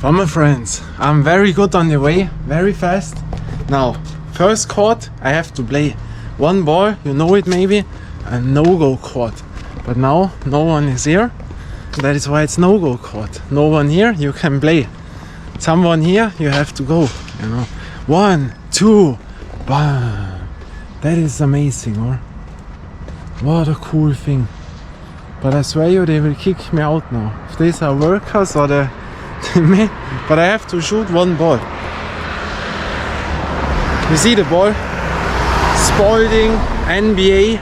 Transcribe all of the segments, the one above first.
Well, my friends, I'm very good on the way, very fast. Now, first court, I have to play one ball, you know it maybe, a no-go court. But now, no one is here. That is why it's no-go court. No one here, you can play. Someone here, you have to go, you know. 1, 2, bam. That is amazing, or? What a cool thing. But I swear you, they will kick me out now. If these are workers or the men, but I have to shoot one ball. You see the ball? Spalding NBA,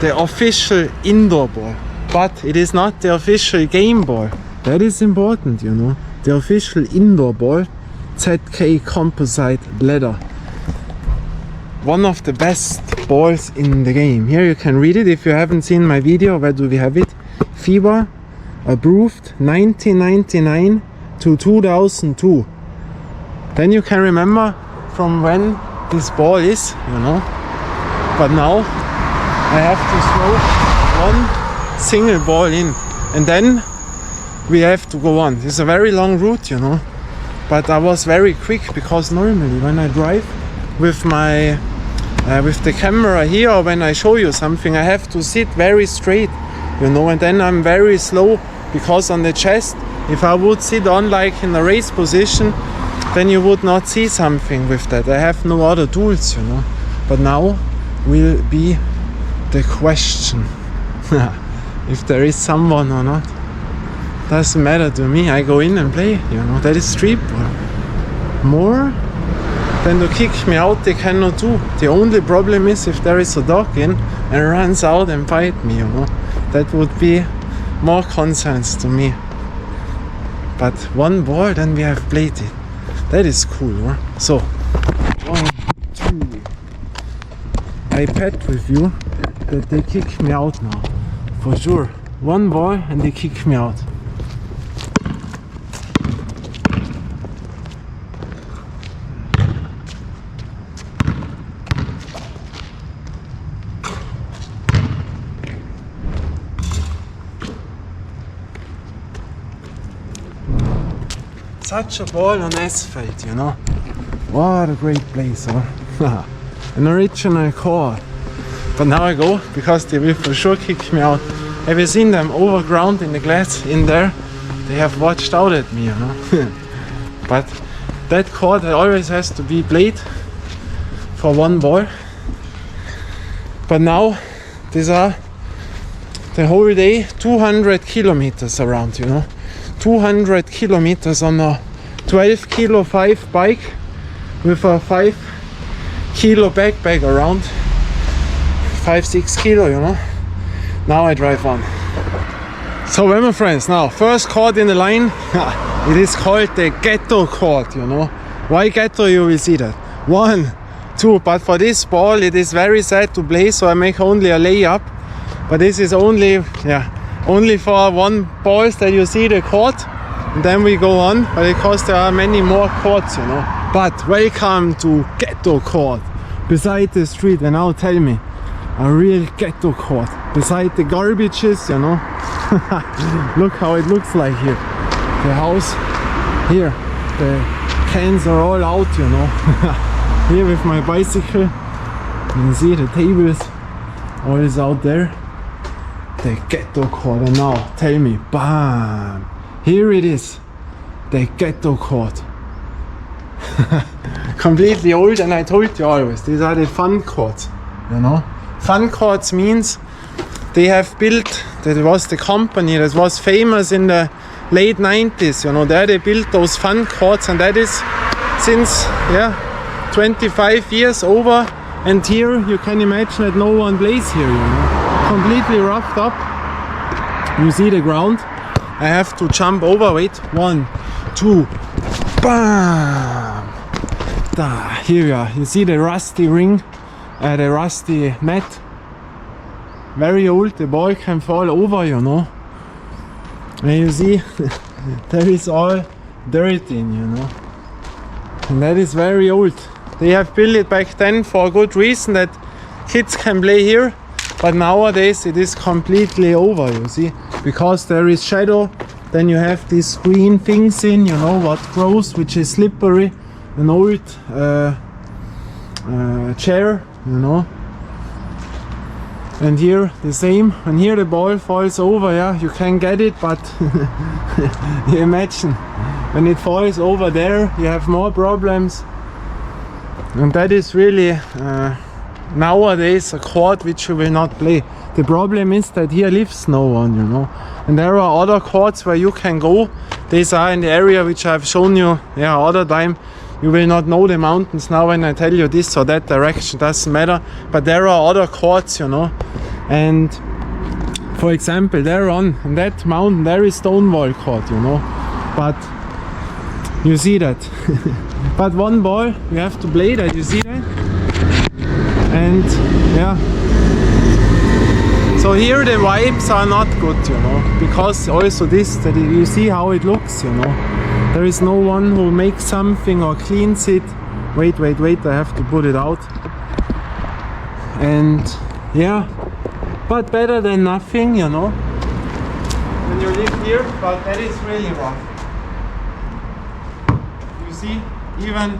the official indoor ball. But it is not the official game ball. That is important, you know. The official indoor ball, ZK composite leather. One of the best balls in the game. Here you can read it if you haven't seen my video. Where do we have it? FIBA approved 1999 to 2002. Then you can remember from when this ball is, you know. But now I have to throw one single ball in, and then we have to go on. It's a very long route, you know. But I was very quick because normally when I drive with my with the camera here, or when I show you something, I have to sit very straight, you know, and then I'm very slow because on the chest, if I would sit on like in a race position, then you would not see something with that. I have no other tools, you know. But now will be the question if there is someone or not. Doesn't matter to me. I go in and play, you know. That is streetball. More than to kick me out, they cannot do. The only problem is if there is a dog in and runs out and bite me, you know. That would be more concerns to me. But one ball, then we have played it. That is cool, huh? So, 1, 2. I bet with you that they kick me out now. For sure. One ball and they kick me out. Such a ball on asphalt, you know. What a great place, huh? An original court. But now I go because they will for sure kick me out. Have you seen them overground in the glass in there? They have watched out at me, you know. But that court always has to be played for one ball. But now these are the whole day 200 kilometers around, you know. 200 kilometers on a 12 kilo 5 bike with a 5 kilo backpack around. 5-6 kilo, you know. Now I drive on. So well, my friends, now first court in the line. It is called the ghetto court, you know. Why ghetto? You will see that. 1, 2, but for this ball it is very sad to play, so I make only a layup. But this is only for one balls that you see the court, and then we go on, but because there are many more courts, you know. But welcome to ghetto court, beside the street. And now tell me, a real ghetto court, beside the garbages, you know. Look how it looks like here. The house here, the cans are all out, you know. Here with my bicycle, you can see the tables, all is out there. The ghetto court. And now tell me, bam, here it is, the ghetto court. Completely old, and I told you always, these are the fun courts, you know. Fun courts means they have built, that was the company that was famous in the late 90s, you know. There they built those fun courts, and that is since 25 years over. And here you can imagine that no one plays here, you know. Completely roughed up. You see the ground. I have to jump over. Wait, 1, 2, bam! Da, here we are. You see the rusty ring, the rusty mat. Very old. The ball can fall over, you know. And you see, there is all dirt in, you know. And that is very old. They have built it back then for a good reason, that kids can play here. But nowadays it is completely over, you see, because there is shadow Then you have these green things in, you know, what grows, which is slippery. An old chair, you know. And here the same. And here the ball falls over, yeah, you can get it, but you imagine when it falls over there, you have more problems. And that is really nowadays a court which you will not play. The problem is that here lives no one, you know. And there are other courts where you can go. These are in the area which I've shown you, yeah, other time. You will not know the mountains now when I tell you this or that direction, doesn't matter. But there are other courts, you know. And for example, there on that mountain, there is Stonewall Court, you know. But you see that. But one ball, you have to play that, you see that? And yeah. So here the vibes are not good, you know. Because also this, that you see how it looks, you know. There is no one who makes something or cleans it. Wait, I have to put it out. And yeah, but better than nothing, you know. When you live here, but that is really rough. You see, even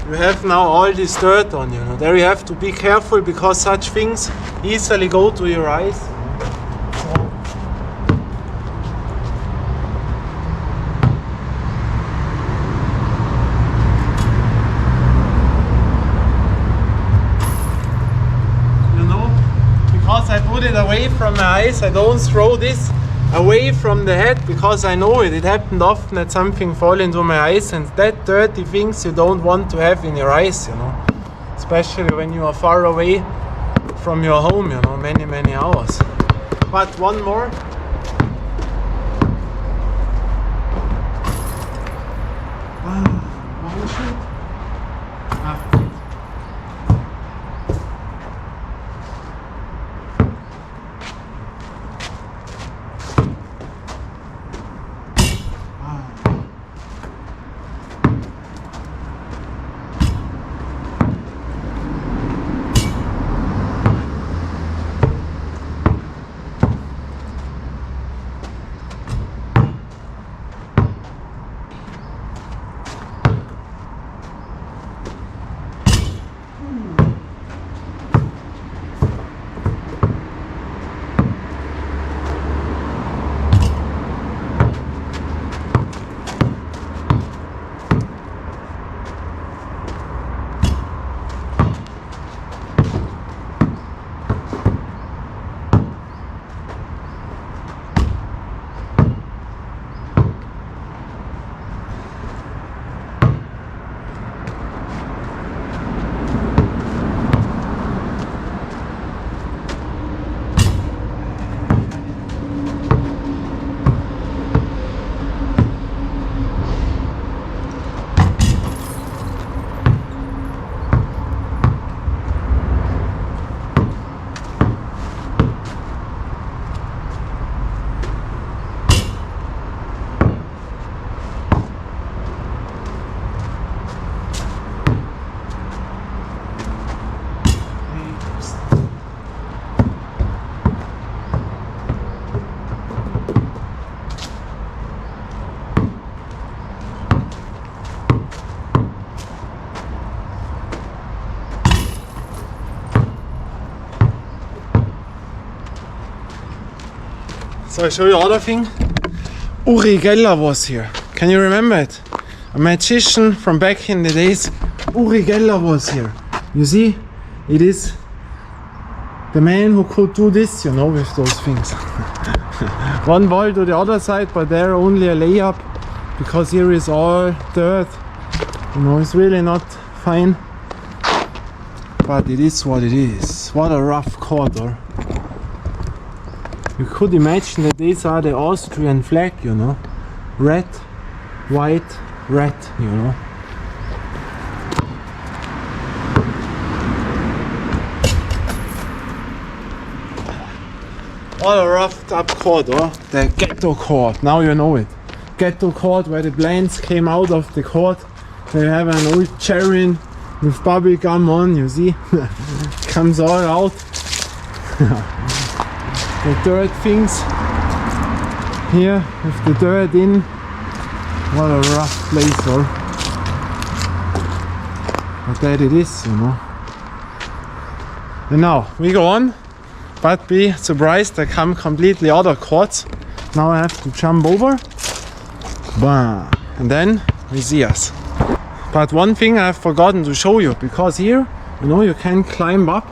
you have now all this dirt on, you know. There you have to be careful because such things easily go to your eyes. I put it away from my eyes. I don't throw this away from the head because I know it. It happened often that something fall into my eyes, and that dirty things you don't want to have in your eyes, you know. Especially when you are far away from your home, you know, many hours. But one more. One shoot. So I show you other thing. Uri Geller was here. Can you remember it? A magician from back in the days. Uri Geller was here. You see, it is the man who could do this, you know, with those things. One ball to the other side, but there only a layup because here is all dirt. You know, it's really not fine. But it is what it is. What a rough corridor. You could imagine that these are the Austrian flag, you know. Red, white, red, you know. What a roughed up corridor. The ghetto court, now you know it. Ghetto court where the plants came out of the court. They have an old cherry with bubble gum on, you see. Comes all out. The dirt things. Here with the dirt in. What a rough place, or but that it is, you know. And now we go on, but be surprised, I come completely other courts. Now I have to jump over. Bam. And then we see us. But one thing I've forgotten to show you, because here, you know, you can climb up,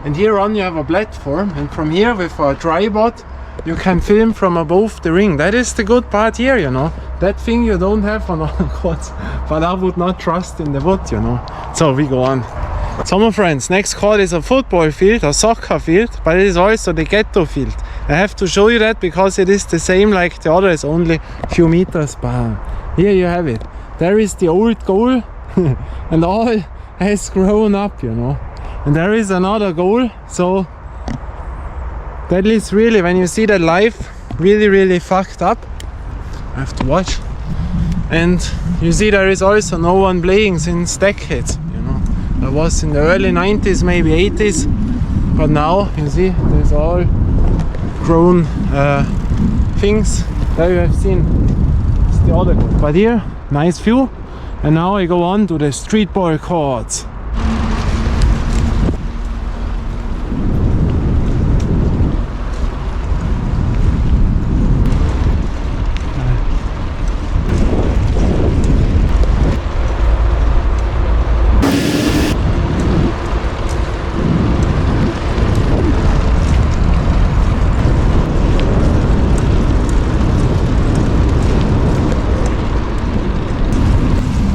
and here on you have a platform, and from here with a tripod you can film from above the ring. That is the good part here, you know. That thing you don't have on other courts, but I would not trust in the wood, you know. So we go on. So my friends, next court is a football field, a soccer field, but it is also the ghetto field. I have to show you that because it is the same like the other, it's only a few meters, but here you have it. There is the old goal and all has grown up, you know. And there is another goal, so that is really, when you see that live, really fucked up. I have to watch. And you see there is also no one playing since decades, you know. I was in the early 90s, maybe 80s, but now you see there's all grown things. There you have seen it's the other goal. But here, nice view. And now I go on to the Streetball Courts.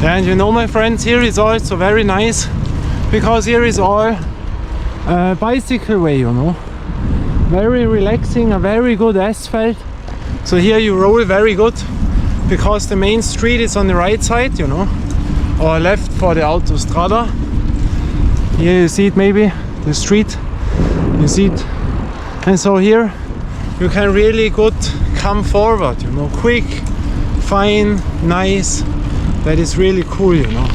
And you know, my friends, here is also very nice because here is all bicycle way, you know. Very relaxing, a very good asphalt. So here you roll very good because the main street is on the right side, you know, or left for the autostrada. Here you see it, maybe the street, you see it. And so here you can really good come forward, you know, quick, fine, nice. That is really cool, you know.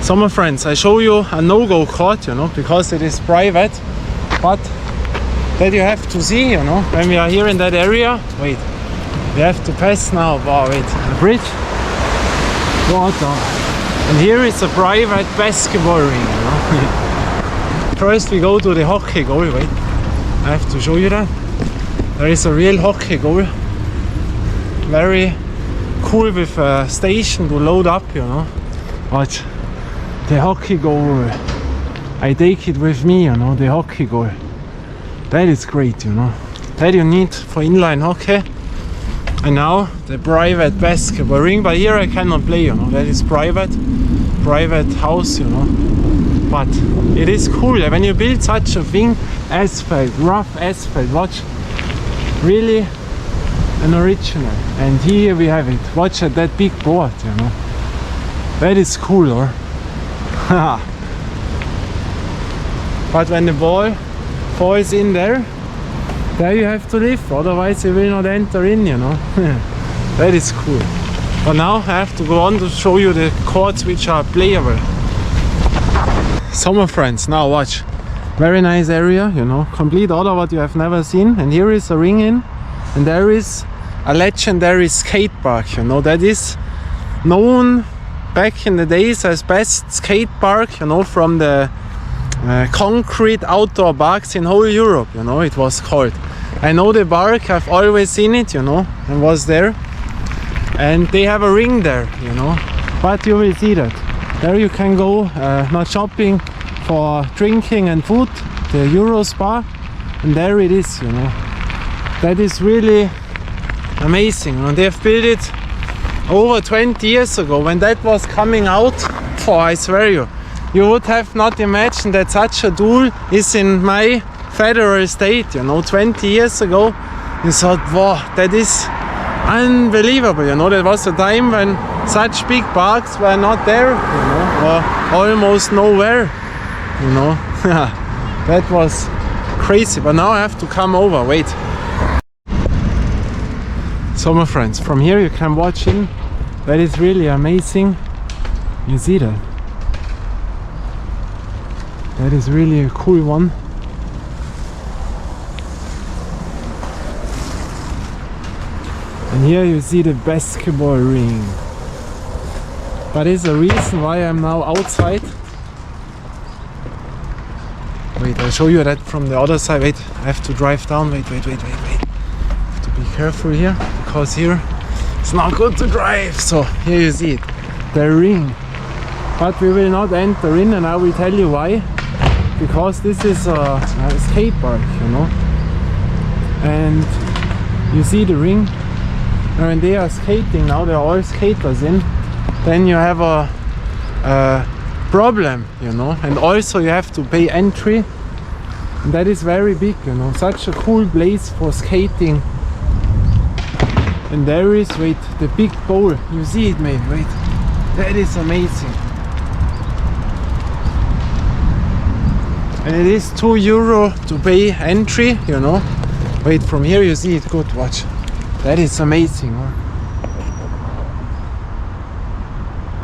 So my friends, I show you a no-go court, you know, because it is private, but that you have to see, you know, when we are here in that area. Wait. We have to pass now, wow, wait, a bridge, water, and here is a private basketball ring, you know. First we go to the hockey goal, wait, I have to show you that. There is a real hockey goal, very cool with a station to load up, you know. Watch, the hockey goal, I take it with me, you know, the hockey goal. That is great, you know, that you need for inline hockey. And now the private basketball ring, but here I cannot play, you know, that is private house, you know. But it is cool when you build such a thing, asphalt, rough asphalt, watch, really an original. And here we have it, watch at that big board, you know, that is cool, or but when the ball falls in there you have to live, otherwise you will not enter in, you know. That is cool. But now I have to go on to show you the courts which are playable. So my friends, now watch. Very nice area, you know, complete other what you have never seen. And here is a ring in, and there is a legendary skate park, you know, that is known back in the days as best skate park, you know, from the concrete outdoor parks in whole Europe, you know, it was called. I know the park, I've always seen it, you know, and was there. And they have a ring there, you know, but you will see that. There you can go, not shopping, for drinking and food, the Euro Spa, and there it is, you know. That is really amazing, and they have built it over 20 years ago. When that was coming out, I swear you would have not imagined that such a tool is in my federal state, you know. 20 years ago you thought, wow, that is unbelievable, you know. There was a time when such big parks were not there, you know, or almost nowhere, you know. That was crazy, but now I have to come over. Wait. So my friends, from here you can watch in. That is really amazing. You see that? That is really a cool one. And here you see the basketball ring. But there's a reason why I'm now outside. Wait, I'll show you that from the other side. Wait, I have to drive down. Wait. I have to be careful here, because here it's not good to drive. So here you see it, the ring. But we will not enter in, and I will tell you why. Because this is a skate park, you know. And you see the ring. And when they are skating now, they're all skaters in. Then you have a problem, you know. And also you have to pay entry. And that is very big, you know. Such a cool place for skating. And there is, wait, the big bowl. You see it, mate, wait. That is amazing. And it is €2 to pay entry, you know. Wait, from here you see it good, watch. That is amazing, huh?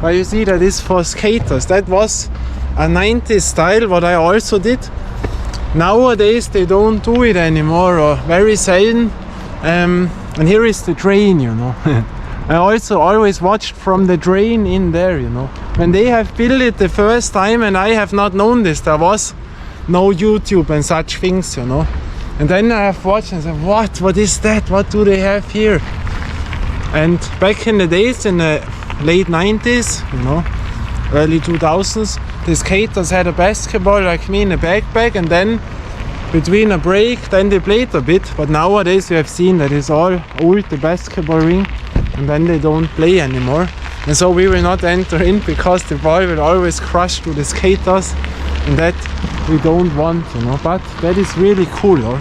But you see that is for skaters. That was a 90s style, what I also did. Nowadays they don't do it anymore, or very seldom. And here is the drain, you know. I also always watched from the drain in there, you know. When they have built it the first time, and I have not known this, there was no YouTube and such things, you know. And then I have watched and said, what is that? What do they have here? And back in the days, in the late 90s, you know, early 2000s, the skaters had a basketball like me in a backpack, and then between a break, then they played a bit. But nowadays you have seen that it's all old, the basketball ring, and then they don't play anymore. And so we will not enter in, because the ball will always crush to the skaters, and that we don't want, you know. But that is really cool, or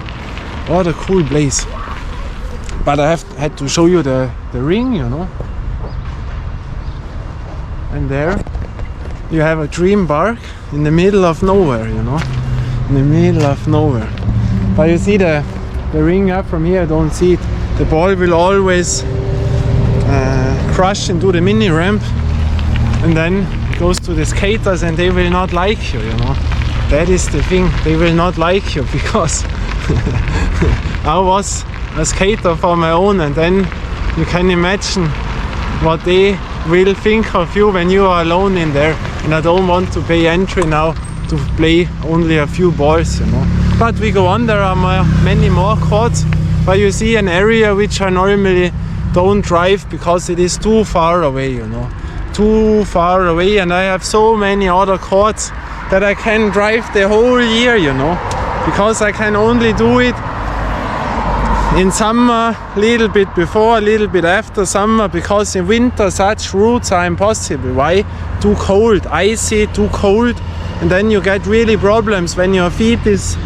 what a cool place. But I had to show you the ring, you know. And there you have a dream park in the middle of nowhere, you know. In the middle of nowhere. But you see the ring up from here, I don't see it. The ball will always crush into the mini ramp, and then it goes to the skaters, and they will not like you, you know. That is the thing, they will not like you, because I was a skater for my own, and then you can imagine what they will think of you when you are alone in there. And I don't want to pay entry now to play only a few balls, you know. But we go on, there are many more courts, but you see an area which I normally don't drive, because it is too far away, you know. Too far away, and I have so many other courts that I can drive the whole year, you know, because I can only do it in summer, a little bit before, a little bit after summer, because in winter such routes are impossible. Why? Too cold, icy, too cold, and then you get really problems when your feet is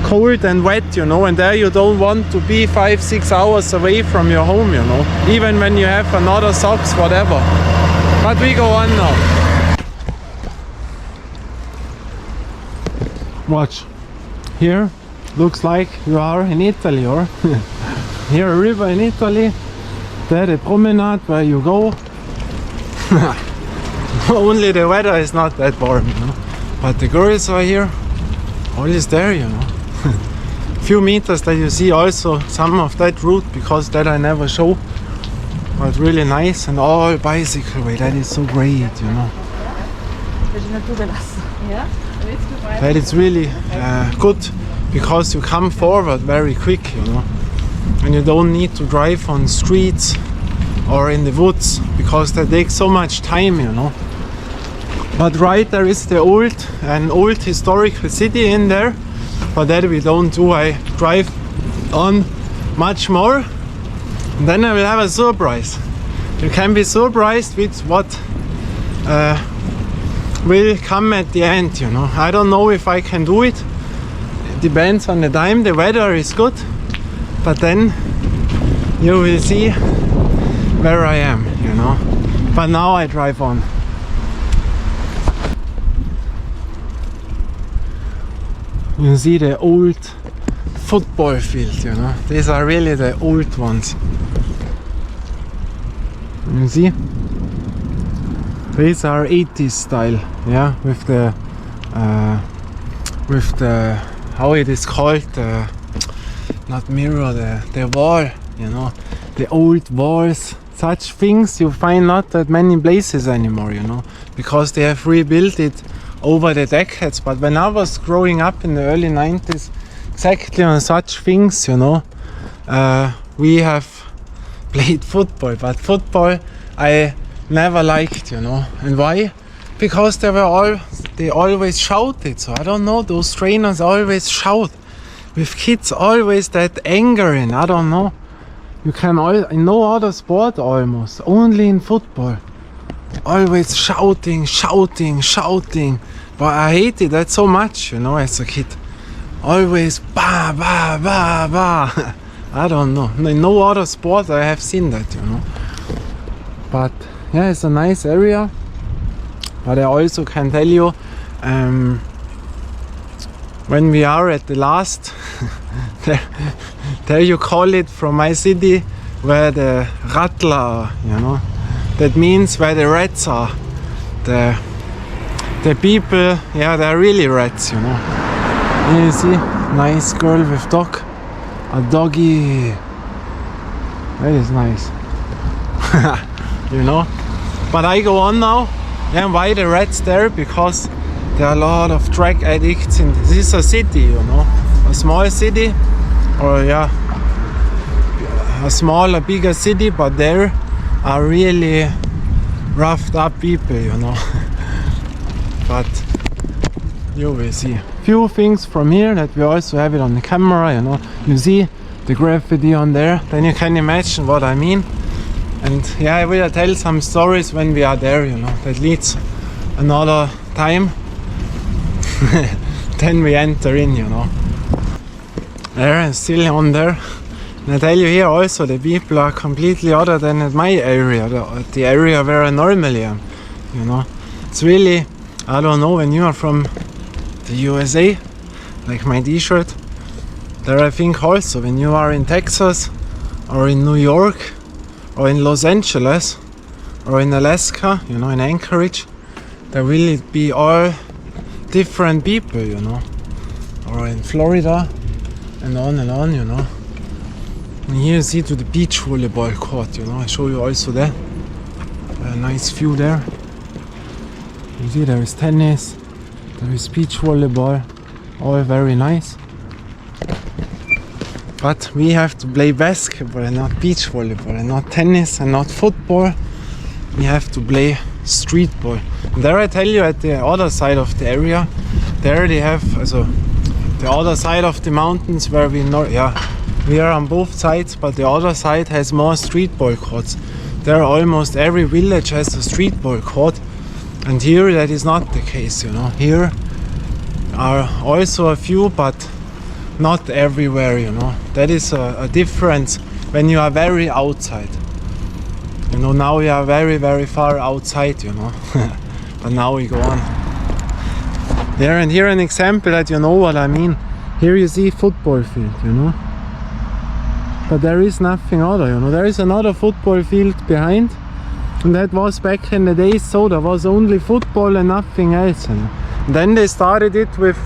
cold and wet, you know, and there you don't want to be 5-6 hours away from your home, you know, even when you have another socks, whatever. But we go on now. Watch, here looks like you are in Italy, or here a river in Italy, there the promenade where you go. Only the weather is not that warm, you know, but the girls are here, all is there, you know. Few meters that you see also some of that route, because that I never show, but really nice, and all bicycle way, that is so great, you know. That is really good, because you come forward very quick, you know, and you don't need to drive on streets or in the woods, because that takes so much time, you know. But right there is the an old historical city in there, but that we don't do. I drive on much more, and then I will have a surprise. You can be surprised with what will come at the end, you know. I don't know if I can do it. It depends on the time. The weather is good, but then you will see where I am, you know. But now I drive on. You see the old football field, you know. These are really the old ones. You see? These are 80s style, yeah, with the how it is called, not mirror, the wall, you know, the old walls. Such things you find not that many places anymore, you know, because they have rebuilt it over the decades. But when I was growing up in the early 90s, exactly on such things, you know, we have played football. But football I never liked, you know. And why? Because they always shouted. So I don't know, those trainers always shout. With kids always that anger in, I don't know. You can in no other sport almost, only in football. Always shouting. But I hated that so much, you know, as a kid. Always ba. I don't know. In no other sport I have seen that, you know. But yeah, it's a nice area. But I also can tell you, when we are at the last, there you call it from my city, where the rattler are, you know. That means where the rats are. The people, yeah, they're really rats, you know. Here you see, nice girl with dog, a doggy. That is nice, you know. But I go on now. Yeah, why the rats there? Because there are a lot of drug addicts in this is a city, you know, a small city, or yeah, a bigger city, but there are really roughed up people, you know. But you will see few things from here that we also have it on the camera, you know. You see the graffiti on there, then you can imagine what I mean. And yeah, I will tell some stories when we are there, you know. That leads another time. Then we enter in, you know. There and still on there. And I tell you here also, the people are completely other than at my area, the area where I normally am, you know. It's really, I don't know, when you are from the USA, like my t-shirt, there I think also, when you are in Texas or in New York or in Los Angeles or in Alaska, you know, in Anchorage, there will be all different people, you know, or in Florida and on, you know. And here you see to the beach volleyball court, you know, I show you also there, a nice view there. You see there is tennis, there is beach volleyball, all very nice. But we have to play basketball and not beach volleyball and not tennis and not football. We have to play street ball. And there I tell you, at the other side of the area, there they have also the other side of the mountains where we are on both sides, but the other side has more streetball courts. There almost every village has a streetball court, and here that is not the case, you know. Here are also a few, but not everywhere, you know. That is a difference when you are very outside. You know, now we are very, very far outside, you know. But now we go on. There, and here an example that you know what I mean. Here you see football field, you know. But there is nothing other, you know. There is another football field behind. And that was back in the days, so there was only football and nothing else, you know. And then they started it with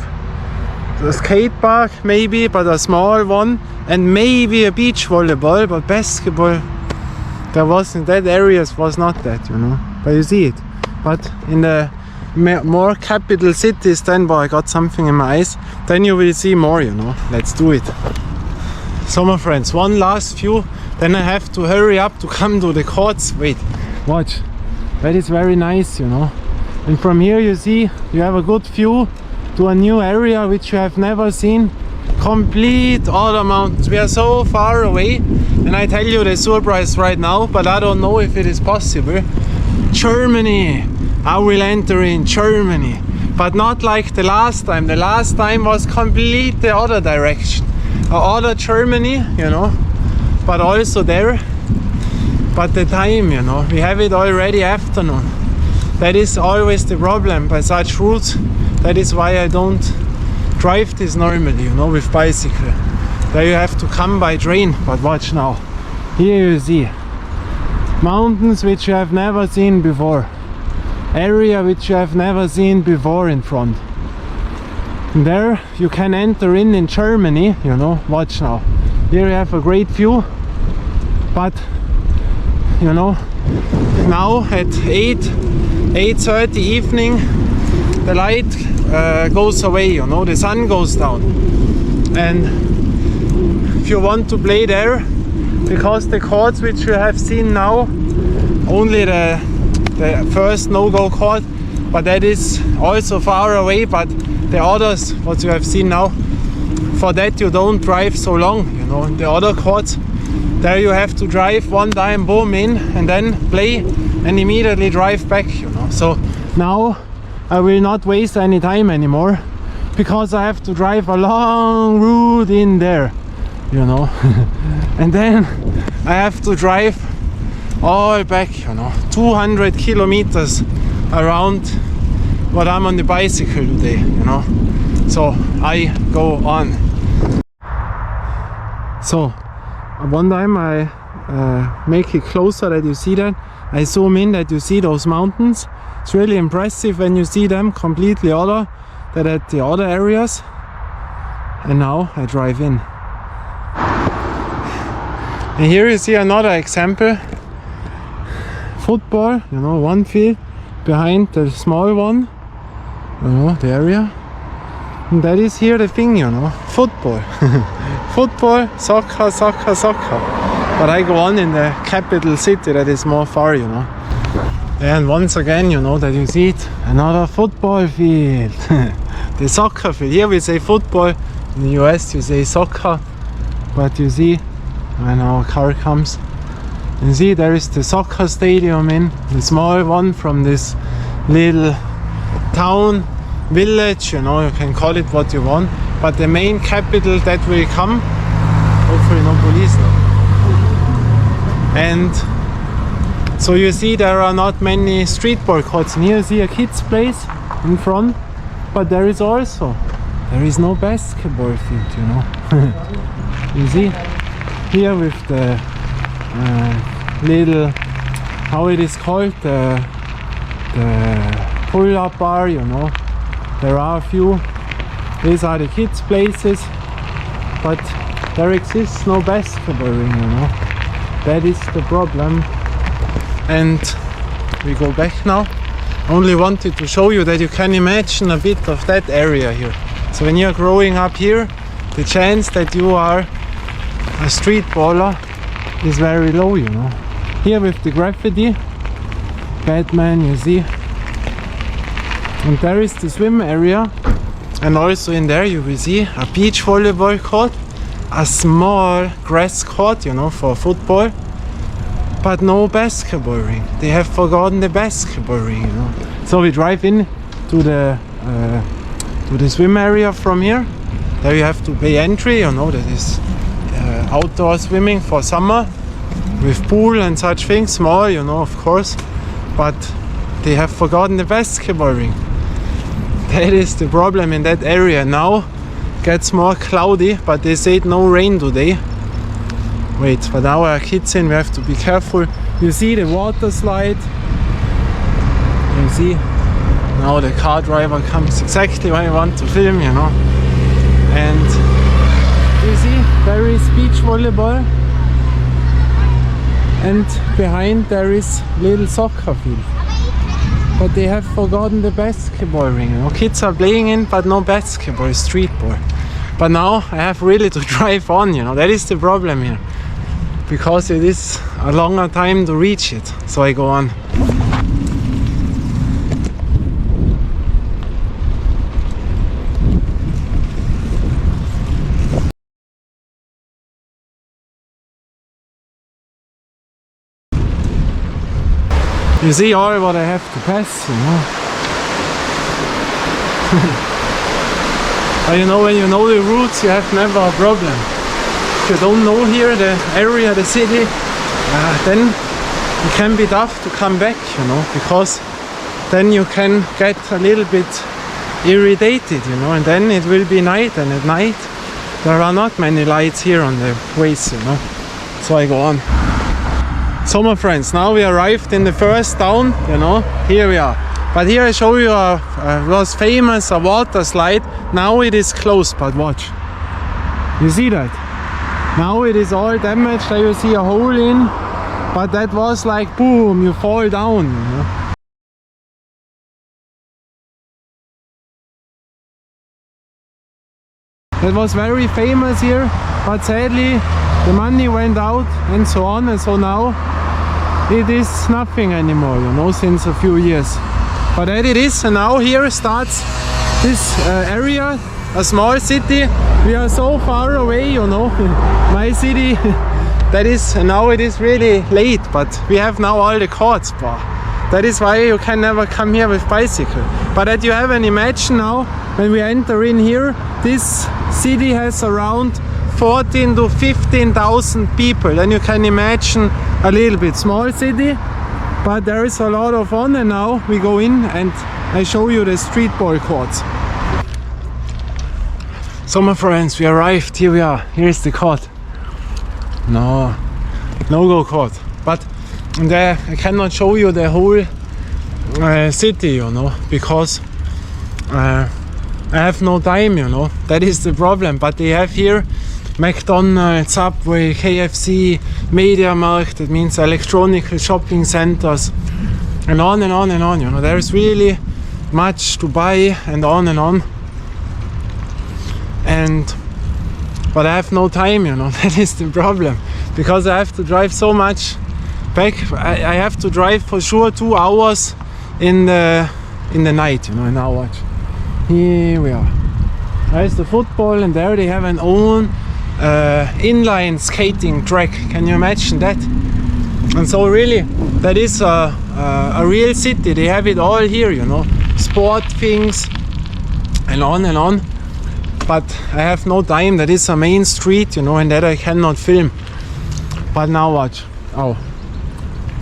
a skate park maybe, but a small one. And maybe a beach volleyball, but basketball, there wasn't, that areas was not that, you know. But you see it. But in the more capital cities, then, I got something in my eyes, then you will see more, you know. Let's do it. So my friends, one last view, then I have to hurry up to come to the courts. Wait, watch. That is very nice, you know. And from here you see, you have a good view to a new area which you have never seen. Complete other mountains. We are so far away, and I tell you the surprise right now, but I don't know if it is possible. Germany. I will enter in Germany, but not like the last time. The last time was complete the other direction, other Germany, you know, but also there. But the time, you know, we have it already afternoon. That is always the problem by such routes. That is why I don't drive this normally, you know, with bicycle. there you have to come by train. But watch now. Here you see mountains which you have never seen before. Area which you have never seen before in front. And there you can enter in Germany, you know. Watch now. Here you have a great view. But you know, now at 8:30 evening, the light goes away, you know, the sun goes down. And if you want to play there, because the courts which you have seen now, only the first no-go court, but that is also far away, but the others, what you have seen now, for that you don't drive so long, you know. In the other courts, there you have to drive one time, boom, in, and then play and immediately drive back, you know. So now I will not waste any time anymore, because I have to drive a long route in there, you know. And then I have to drive all back, you know, 200 kilometers around what I'm on the bicycle today, you know. So I go on. So one time I make it closer that you see that. I zoom in that you see those mountains. It's really impressive when you see them completely other than at the other areas. And now I drive in. And here you see another example. Football, you know, one field behind the small one, you know, the area. And that is here the thing, you know, football. Football, soccer, soccer, soccer. But I go on in the capital city that is more far, you know. And once again, you know, that you see it, another football field. The soccer field. Here we say football, in the US you say soccer. But you see, when our car comes, you see there is the soccer stadium in, the small one from this little town, village, you know, you can call it what you want. But the main capital that will come, hopefully no police now. And so you see there are not many streetball courts. And here you see a kid's place in front, but there is no basketball field, you know. You see here with the little, how it is called, the pull-up bar, you know. There are a few. These are the kids' places, but there exists no basketball ring, you know. That is the problem. And we go back now. Only wanted to show you that you can imagine a bit of that area here. So when you're growing up here, the chance that you are a street baller is very low, you know. Here with the graffiti, Batman, you see. And there is the swim area. And also in there you will see a beach volleyball court, a small grass court, you know, for football, but no basketball ring. They have forgotten the basketball ring, you know. So we drive in to the swim area from here. There you have to pay entry, you know, that is outdoor swimming for summer with pool and such things, small, you know, of course, but they have forgotten the basketball ring. That is the problem in that area. Now gets more cloudy, but they said no rain today. Wait, but now our kids in, we have to be careful. You see the water slide. You see, now the car driver comes exactly when I want to film, you know. And you see, there is beach volleyball. And behind there is little soccer field. But they have forgotten the basketball ring, you know. Kids are playing in, but no basketball, streetball. But now I have really to drive on, you know. That is the problem here. Because it is a longer time to reach it. So I go on. You see all what I have to pass, you know. But you know, when you know the routes, you have never a problem. If you don't know here the area, the city, then it can be tough to come back, you know, because then you can get a little bit irritated, you know, and then it will be night, and at night there are not many lights here on the ways, you know. So I go on. So my friends, now we arrived in the first town, you know. Here we are. But here I show you was famous a water slide. Now it is closed, but watch. You see that? Now it is all damaged. There you see a hole in. But that was like boom, you fall down, you know. That was very famous here, but sadly the money went out and so on, and so now it is nothing anymore, you know, since a few years. But that it is, and now here starts this area, a small city. We are so far away, you know, my city. That is, now it is really late, but we have now all the courts. That is why you can never come here with bicycle. But that you have an imagine now, when we enter in here, this city has around 14 to 15,000 people. Then you can imagine a little bit small city, but there is a lot of fun. And now we go in and I show you the streetball courts. So my friends, we arrived. Here we are. Here's the court. No-go court. But there I cannot show you the whole city, you know, because I have no time, you know. That is the problem. But they have here McDonald's, Subway, KFC, MediaMarkt, that means electronic shopping centers, and on and on and on, you know. There's really much to buy and on and on. But I have no time, you know. That is the problem, because I have to drive so much back. I have to drive for sure 2 hours in the night, you know. And now watch. Here we are. There's the football, and there they have an own inline skating track. Can you imagine that? And so really, that is a real city. They have it all here, you know. Sport things and on and on. But I have no time. That is a main street, you know, and that I cannot film. But now watch. Oh,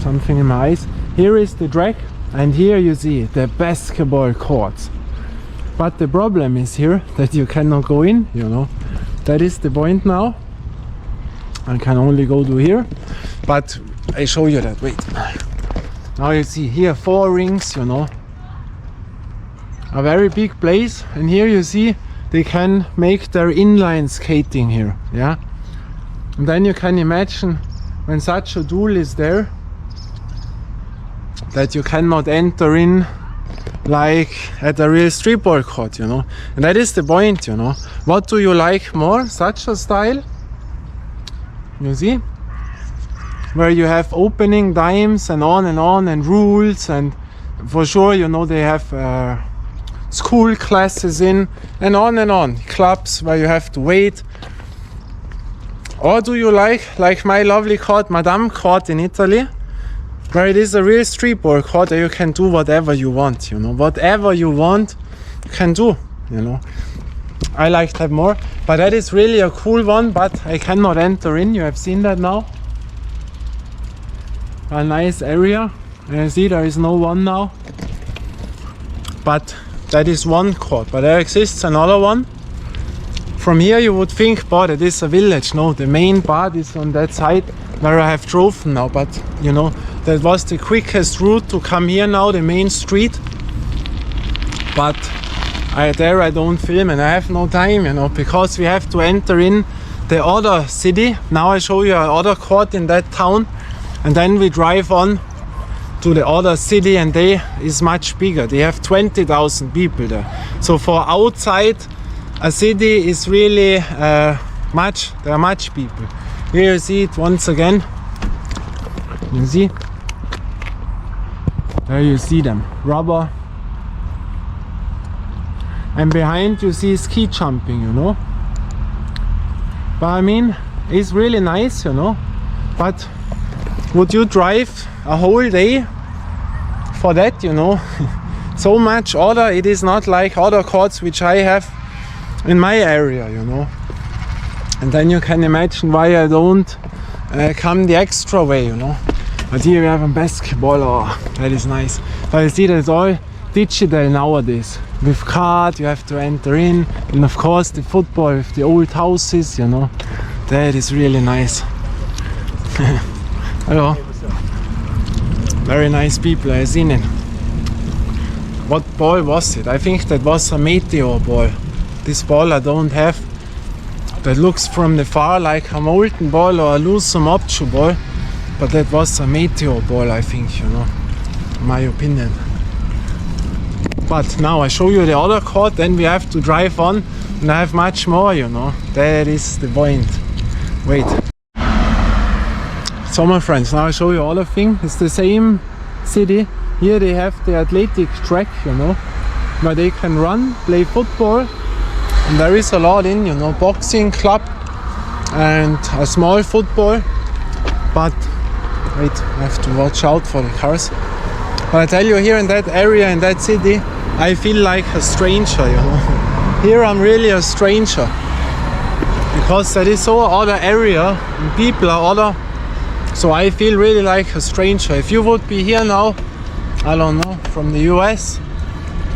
something in my eyes. Here is the track, and here you see the basketball courts. But the problem is here that you cannot go in, you know. That is the point now. I can only go to here. But I show you that. Wait. Now you see here 4 rings, you know. A very big place. And here you see they can make their inline skating here, yeah. And then you can imagine when such a tool is there, that you cannot enter in like at a real streetball court, you know. And that is the point, you know. What do you like more? Such a style, you see, where you have opening times and on and rules, and for sure, you know, they have school classes in and on, clubs where you have to wait. Or do you like my lovely court, Madame Court in Italy, where it is a real streetball court, where you can do whatever you want, you know. Whatever you want, you can do, you know. I like that more, but that is really a cool one, but I cannot enter in. You have seen that now. A nice area. And you see there is no one now. But that is one court, but there exists another one. From here you would think, boy, that is a village. No, the main part is on that side where I have driven now, but you know, that was the quickest route to come here now, the main street. But there I don't film, and I have no time, you know, because we have to enter in the other city. Now I show you another court in that town, and then we drive on to the other city, and they is much bigger. They have 20,000 people there. So for outside a city is really much. There are much people. Here you see it once again. You see? There you see them. Rubber. And behind you see ski jumping, you know. But I mean, it's really nice, you know. But would you drive a whole day for that, you know? So much other, it is not like other courts which I have in my area, you know. And then you can imagine why I don't come the extra way, you know. But here we have a basketball, oh, that is nice. But you see, that's all digital nowadays. with card, you have to enter in, and of course the football with the old houses, you know, that is really nice. Hello. Very nice people, I've seen it. What ball was it? I think that was a meteor ball. This ball I don't have. That looks from the far like a molten ball or a loose option ball, but that was a meteor ball, I think, you know, in my opinion. But now I show you the other court, then we have to drive on and I have much more, you know. That is the point. Wait. So my friends, now I show you other thing. It's the same city. Here they have the athletic track, you know, where they can run, play football. And there is a lot in, you know, boxing club and a small football. But wait, I have to watch out for the cars. But I tell you, here in that area, in that city, I feel like a stranger, you know. Here I'm really a stranger. Because that is so other area and people are other. So I feel really like a stranger. If you would be here now, I don't know, from the US,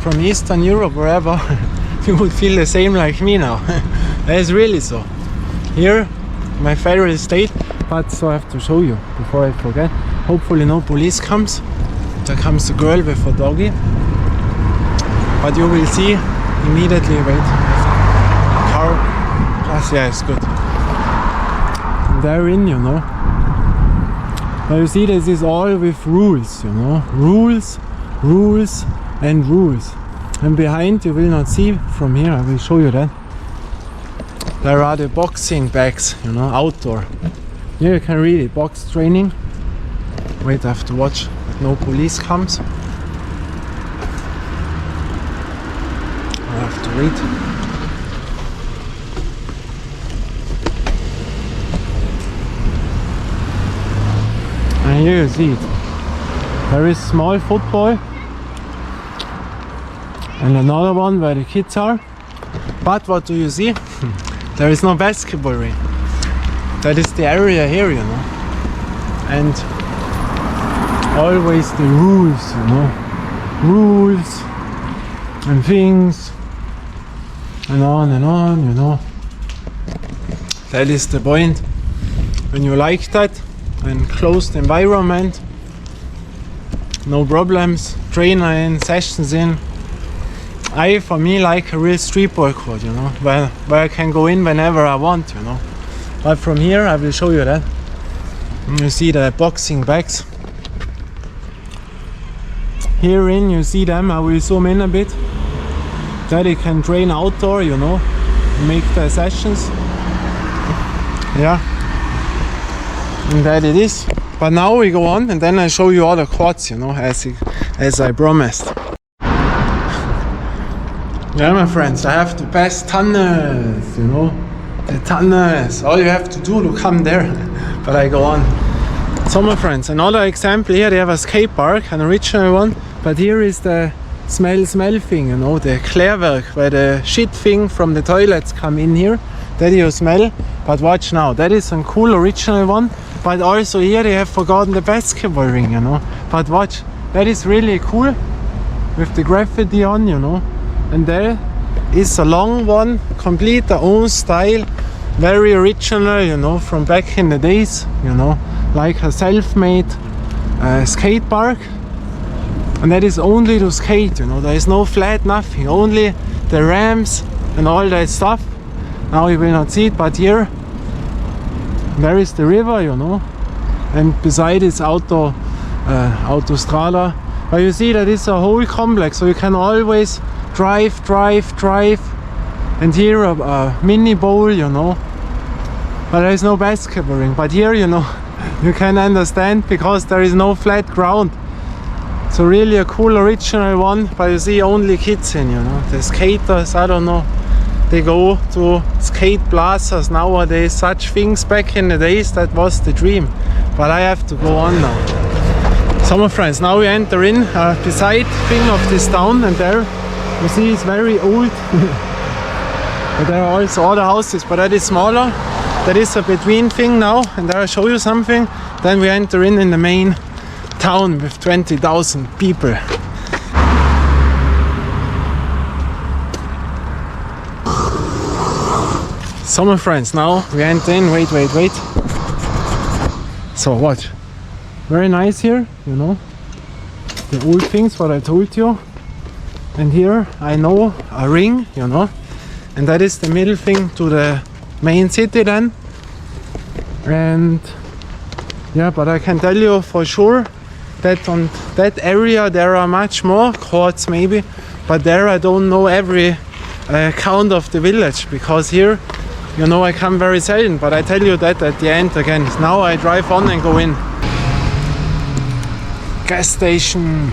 from Eastern Europe, wherever, you would feel the same like me now. That is really so. Here, my favorite state, but so I have to show you before I forget. Hopefully no police comes. There comes the girl with a doggy. But you will see immediately, wait, car, yeah, it's good. They're in, you know. But you see, this is all with rules, you know. Rules, rules and rules. And behind, you will not see from here, I will show you that. There are the boxing bags, you know, outdoor. Here you can read it, box training. Wait, I have to watch that no police comes. I have to read. And here you see it. There is small football and another one where the kids are. But what do you see? There is no basketball ring. That is the area here, you know. And always the rules, you know. Rules and things and on, you know. That is the point. When you like that, and closed environment, no problems, trainer in, sessions in. For me, like a real streetball court, you know, where I can go in whenever I want, you know. But from here, I will show you that. You see the boxing bags. Here in, you see them, I will zoom in a bit. That you can train outdoor, you know, make the sessions. Yeah. And that it is. But now we go on and then I show you other quads, you know, as I promised. Yeah, my friends, I have to pass tunnels, you know, the tunnels. All you have to do to come there. But I go on. So my friends, another example here, they have a skate park, an original one. But here is the smell thing, you know, the Klärwerk, where the shit thing from the toilets come in here. That you smell. But watch now, that is a cool original one. But also here they have forgotten the basketball ring, you know. But watch, that is really cool with the graffiti on, you know. And there is a long one, complete their own style, very original, you know, from back in the days, you know, like a self-made skate park. And that is only to skate, you know. There is no flat, nothing, only the ramps and all that stuff. Now you will not see it, but here there is the river, you know, and beside it's autostrada. But you see that it's a whole complex, so you can always drive, and here a mini bowl, you know. But there is no basketball ring. But here, you know, you can understand because there is no flat ground. So really a cool original one, but you see only kids in, you know. The skaters, I don't know. They go to skate plazas nowadays, such things back in the days, that was the dream. But I have to go on now. So my friends, now we enter in beside thing of this town, and there you see it's very old. But there are also other houses, but that is smaller. That is a between thing now, and there I show you something. Then we enter in the main town with 20,000 people. So my friends, now we enter in. Wait. So watch. Very nice here, you know. The old things what I told you. And here I know a ring, you know. And that is the middle thing to the main city then. And yeah, but I can tell you for sure that on that area there are much more courts maybe. But there I don't know every count of the village, because here, you know, I come very seldom. But I tell you that at the end again. Now I drive on and go in. Gas station.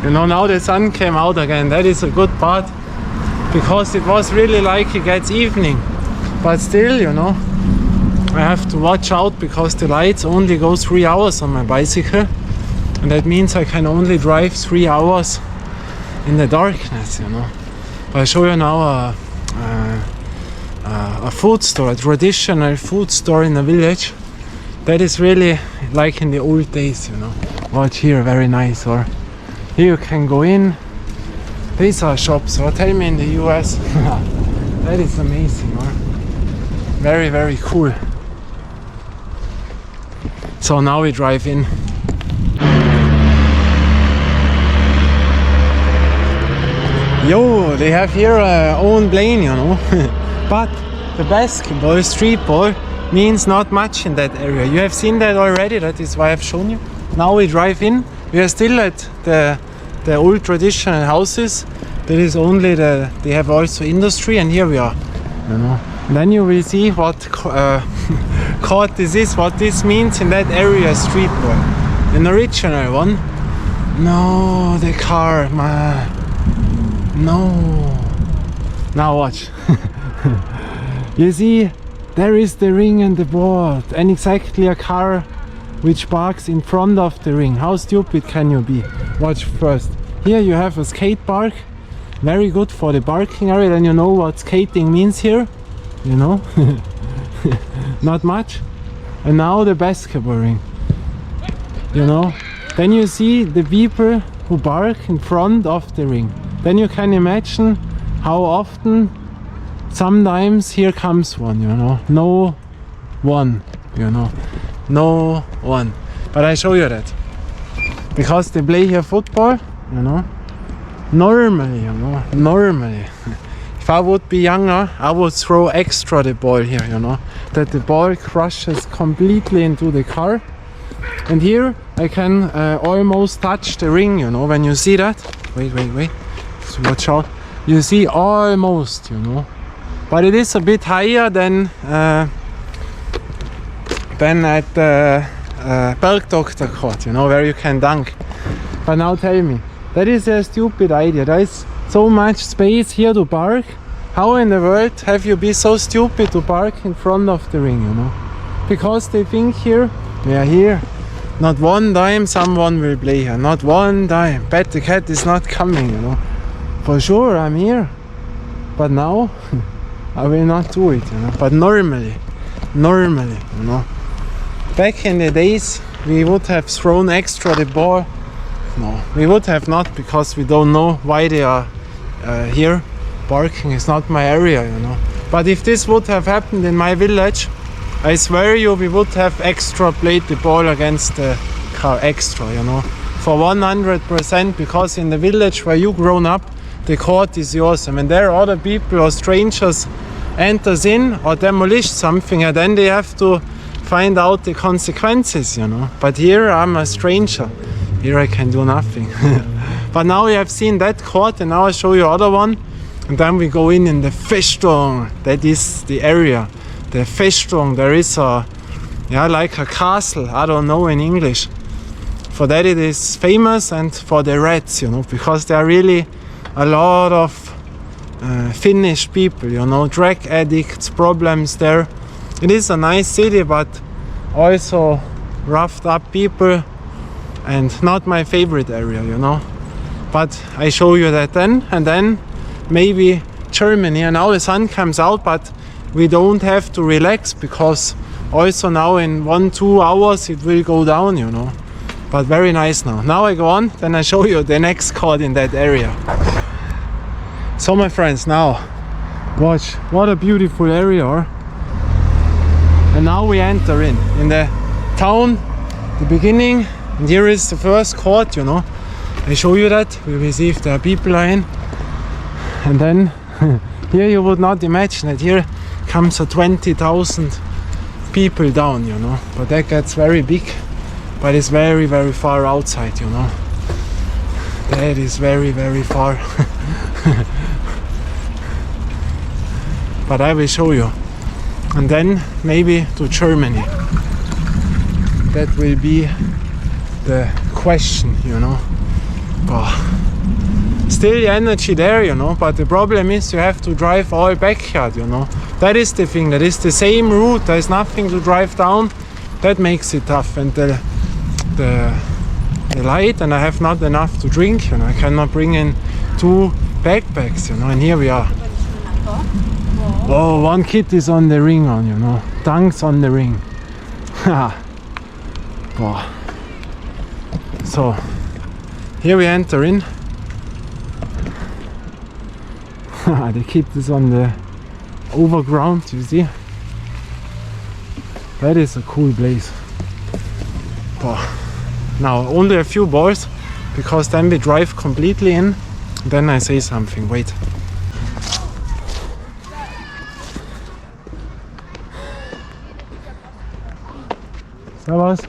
You know, now the sun came out again. That is a good part, because it was really like it gets evening. But still, you know, I have to watch out because the lights only go 3 hours on my bicycle. And that means I can only drive 3 hours in the darkness, you know. I'll show you now a food store, a traditional food store in a village. That is really like in the old days, you know. Watch here, very nice. Or here you can go in. These are shops, or tell me in the US. That is amazing, or very, very cool. So now we drive in. Yo, they have here own plane, you know. But the basketball, streetball, means not much in that area. You have seen that already, that is why I've shown you. Now we drive in. We are still at the old traditional houses. There is only they have also industry, and here we are, you know. And then you will see what court this is, what this means in that area, streetball. An original one. No, the car, man. No. Now watch. You see, there is the ring and the board, and exactly a car which parks in front of the ring. How stupid can you be? Watch first. Here you have a skate park. Very good for the parking area. Then you know what skating means here. You know? Not much. And now the basketball ring. You know? Then you see the people who park in front of the ring. Then you can imagine how often sometimes here comes one, you know. No one, you know. No one. But I show you that. Because they play here football, you know. Normally, you know. Normally. If I would be younger, I would throw extra the ball here, you know. That the ball crushes completely into the car. And here I can almost touch the ring, you know. When you see that. Wait. So watch out. You see almost, you know. But it is a bit higher than at the Bergdoktor court, you know, where you can dunk. But now tell me, that is a stupid idea. There is so much space here to park. How in the world have you been so stupid to park in front of the ring, you know? Because they think here, we are here. Not one time someone will play here. Not one time. Bet the cat is not coming, you know. For sure, I'm here. But now, I will not do it, you know. But normally, you know. Back in the days, we would have thrown extra the ball. No, we would have not, because we don't know why they are here. Parking is not my area, you know. But if this would have happened in my village, I swear you, we would have extra played the ball against the car, extra, you know. For 100%, because in the village where you grown up, the court is yours. And when there are other people or strangers enters in or demolish something, and then they have to find out the consequences, you know. But here I'm a stranger. Here I can do nothing. But now we have seen that court, and now I'll show you other one. And then we go in the Festung. That is the area. The Festung, there is a, yeah, like a castle. I don't know in English. For that it is famous, and for the rats, you know, because there are really a lot of Finnish people, you know, drug addicts, problems there. It is a nice city, but also roughed up people, and not my favorite area, you know. But I show you that then, and then maybe Germany. And now the sun comes out, but we don't have to relax, because also now in 1-2 hours it will go down, you know. But very nice now. Now I go on, then I show you the next court in that area. So my friends, now Watch, what a beautiful area. And now we enter in the town, the beginning, and here is the first court, you know. I show you that, we will see if there are people in. And then here you would not imagine that here comes a 20,000 people down, you know. But that gets very big, but it's very, very far outside, you know. That is very, very far. But I will show you. And then maybe to Germany. That will be the question, you know. But still the energy there, you know, but the problem is you have to drive all backyard, you know. That is the thing, that is the same route, there is nothing to drive down. That makes it tough. And the light, and I have not enough to drink, you know. I cannot bring in 2 backpacks, you know, and here we are. Oh, one kid is on the ring on, you know. Dunks on the ring. Oh. So, here we enter in. The kid is on the overground, you see. That is a cool place. Oh. Now, only a few balls, because then we drive completely in. Then I say something, wait. Servus.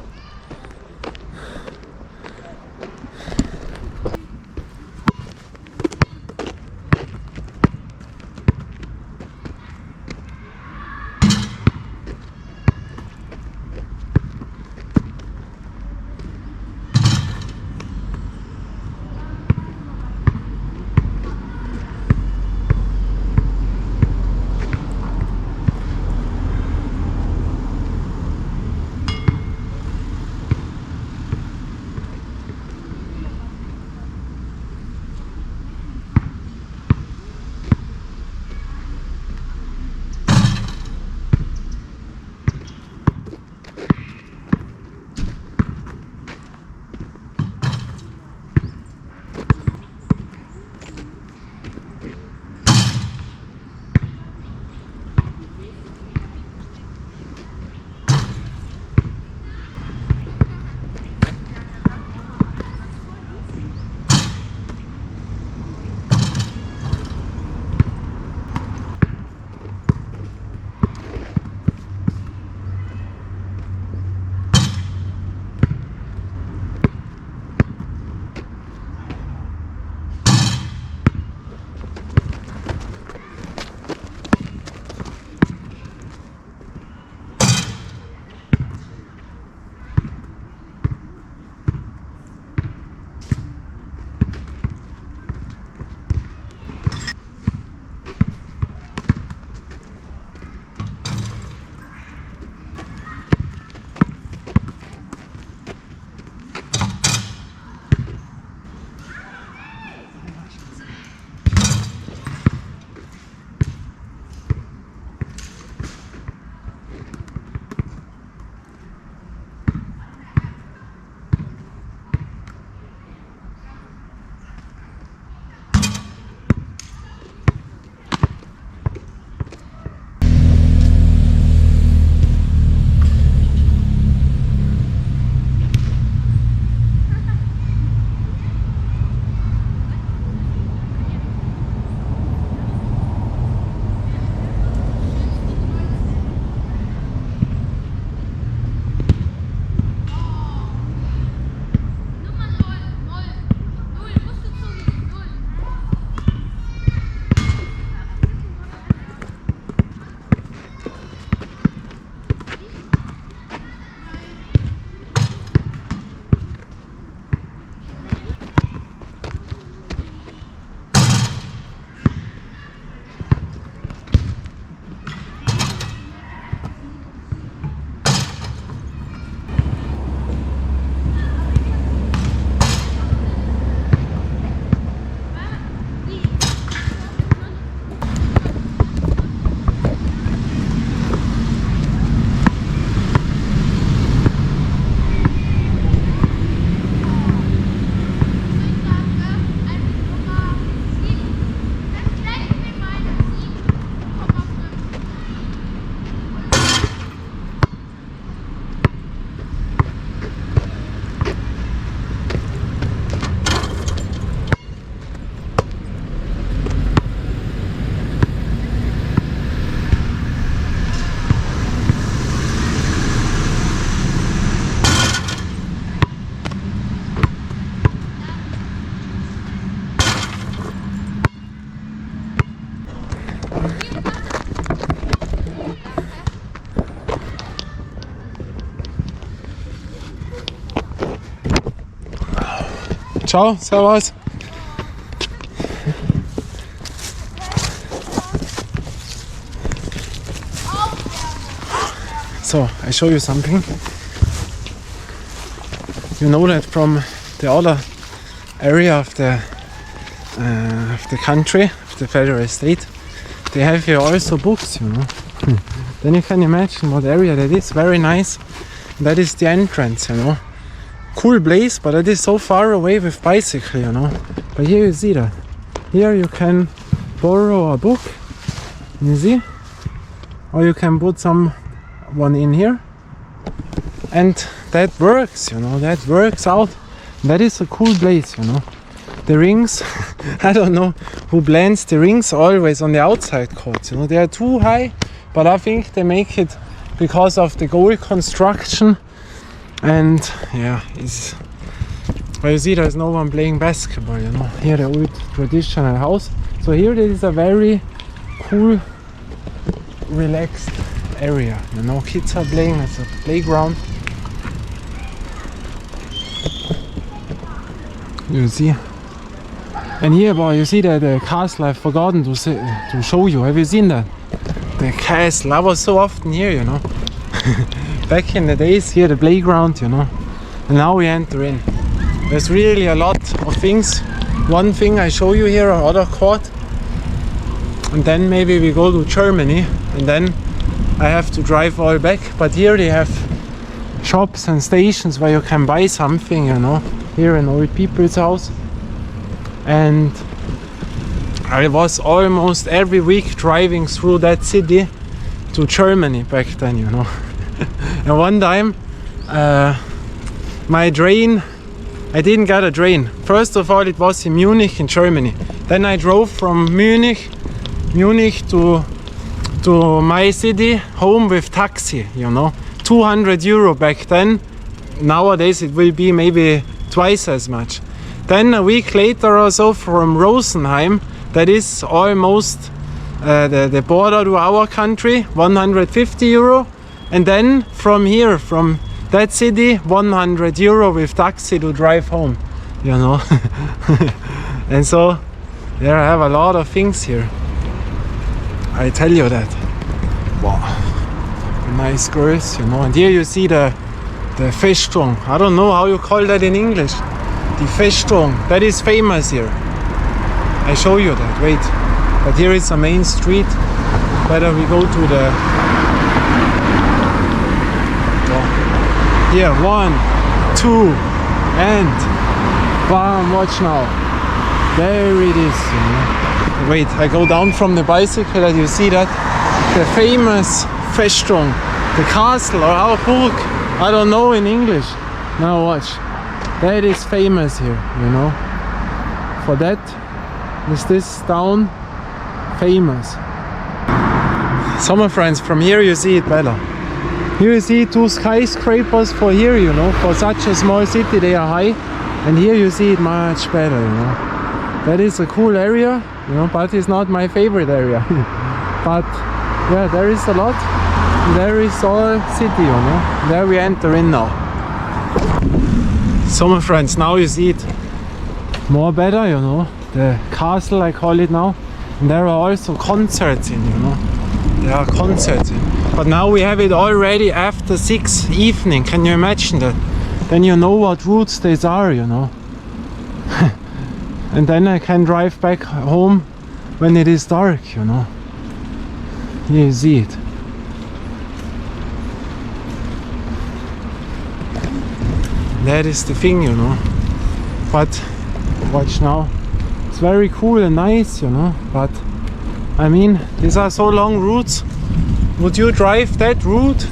Ciao, servus. So, I show you something. You know that from the other area of the country, of the federal state, they have here also books, you know. Then you can imagine what area that is. Very nice. That is the entrance, you know. Cool place, but it is so far away with bicycle, you know. But here you see that. Here you can borrow a book, you see, or you can put someone in here, and that works, you know. That works out. That is a cool place, you know. The rings, I don't know who blends the rings always on the outside courts, you know. They are too high, but I think they make it because of the goal construction. And yeah, well, you see there's no one playing basketball, you know. Here the old traditional house. So here there is a very cool, relaxed area, you know. Kids are playing, it's a playground. You see. And here, boy, you see the castle I've forgotten to show you. Have you seen that? The castle. I was so often here, you know. Back in the days, here the playground, you know. And now we enter in. There's really a lot of things. One thing I show you here, another court. And then maybe we go to Germany. And then I have to drive all back. But here they have shops and stations where you can buy something, you know. Here in old people's house. And I was almost every week driving through that city to Germany back then, you know. And one time my train, I didn't get a train. First of all, it was in Munich in Germany. Then I drove from Munich to my city home with taxi, you know. 200 euro back then. Nowadays it will be maybe twice as much. Then a week later or so from Rosenheim, that is almost the border to our country, 150 euro. And then from here, from that city, 100 euro with taxi to drive home, you know. And so there I have a lot of things here. I tell you that. Wow, nice girls, you know. And here you see the Festung. I don't know how you call that in English. The Festung, that is famous here. I show you that, wait. But here is a main street. Better we go to the... Here, 1, 2, and bam, watch now. There it is, you know. Wait, I go down from the bicycle and you see that? The famous Festung, the castle or our Burg, I don't know in English. Now watch. That is famous here, you know. For that is this town famous. So my friends, from here you see it better. Here you see two skyscrapers for here, you know. For such a small city they are high. And here you see it much better, you know. That is a cool area, you know, but it's not my favorite area. But yeah, there is a lot. There is all city, you know. There we enter in now. So my friends, now you see it more better, you know, the castle I call it now. And there are also concerts in, you know, there are concerts in. But now we have it already after 6 evening, can you imagine that? Then you know what routes these are, you know. And then I can drive back home when it is dark, you know. Here you see it. That is the thing, you know. But watch now, it's very cool and nice, you know. But I mean, these are so long routes. Would you drive that route